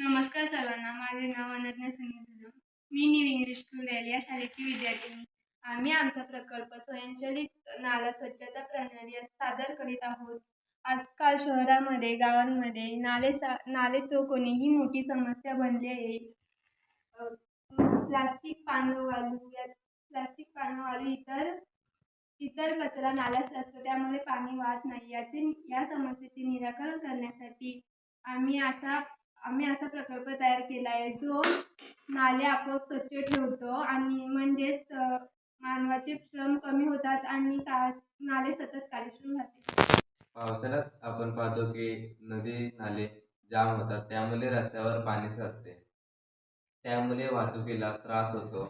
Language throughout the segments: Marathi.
नमस्कार सर्वांना. माझे नाव अनन्या सुनील कदम. मी न्यू इंग्लिश स्कूल रेल या शाळेची विद्यार्थिनी. आम्ही आमचा प्रकल्प स्वयंचलित नाला स्वच्छता प्रणाली सादर करीत आहोत. आजकाल शहरामध्ये, गावांमध्ये नाले चौकोनी ही मोठी समस्या बनली आहे. प्लास्टिक, पानं, इतर इतर कचरा नाल्यात असतो, त्यामुळे पाणी वाहत नाही. या समस्येचे निराकरण करण्यासाठी आम्ही असा प्रकल्प तयार केला आहे, जो नाले आपोआप स्वच्छ ठेवतो आणि म्हणजेच मानवाचे श्रम कमी होतात आणि नाले सतत कार्यक्षम राहते. पावसाळ्यात आपण पाहतो की नदी नाले जाम होतात, त्यामुळे रस्त्यावर पाणी साचते. त्यामुळे वाहतुकीला त्रास होतो.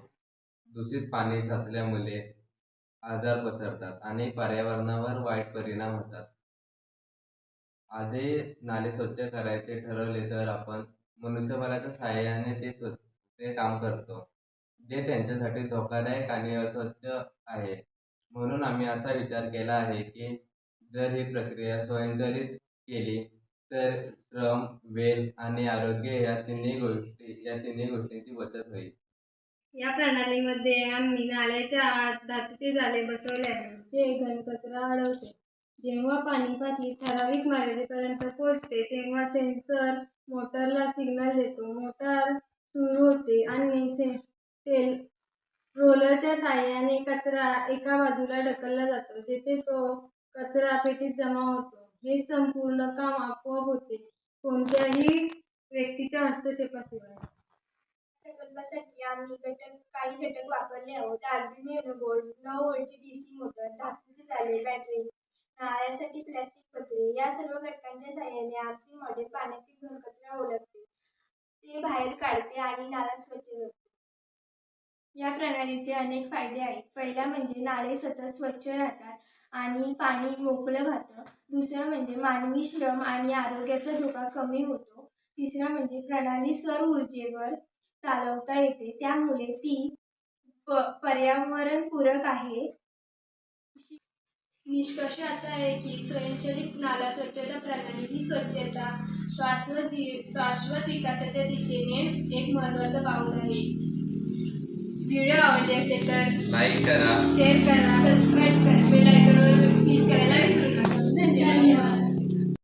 दूषित पाणी साचल्यामुळे आजार पसरतात आणि पर्यावरणावर वाईट परिणाम होतात. आजही नाले स्वच्छ करायचे ठरवले तर आपण मनुष्यबळाच्या सहाय्याने ते काम करतो, जे त्यांच्यासाठी धोकादायक आणि अस्वच्छ आहे. म्हणून आम्ही असा विचार केला आहे की जर ही प्रक्रिया स्वयंचलित केली तर श्रम, वेळ आणि आरोग्य या तिन्ही गोष्टींची बचत होईल. या प्रणालीमध्ये आम्ही नाल्याच्या आत धातूचे जाळे बसवले आहेत, जे घनकचरा अडवते. जेव्हा पाणी पातळी ठराविक मर्यादेपर्यंत पोहोचते, तेव्हा सेन्सर मोटरला सिग्नल देतो. मोटार सुरू होते आणि रोलरच्या साहाय्याने कचरा एका बाजूला ढकलला जातो, जेथे तो कचरा पेटीत जमा होतो. हे संपूर्ण काम आपोआप होते, कोणत्याही व्यक्तीच्या हस्तक्षेपाशिवाय. प्रकल्पासाठी आम्ही काही घटक वापरले आहोत. अल्युमिनियम बोर्ड, 9 व्होल्टची DC मोटर, धातूचे जाळे, बॅटरी, नाल्यासाठी प्लास्टिक पत्रे या सर्व घटकांच्या साहाय्याने आमचे मॉडेल पाण्यातील घनकचरा ओळखते, ते बाहेर काढते आणि नाला स्वच्छ करते. या प्रणालीचे अनेक फायदे आहेत. पहिला म्हणजे नाले सतत स्वच्छ राहतात आणि पाणी मोकळं राहतं. दुसरं म्हणजे मानवी श्रम आणि आरोग्याचा धोका कमी होतो. तिसरा म्हणजे प्रणाली सौर ऊर्जेवर चालवता येते, त्यामुळे ती पर्यावरणपूरक आहे. निष्कर्ष असा आहे की स्वयंचलित नाला स्वच्छता प्रणाली ही स्वच्छता शाश्वत विकासाच्या दिशेने एक महत्त्वाचं पाऊल आहे. व्हिडिओ आवडले असेल तर लाईक करा, शेअर करा, सबस्क्राईब करा, बेल आयकॉनवर क्लिक करायला विसरू नका. धन्यवाद.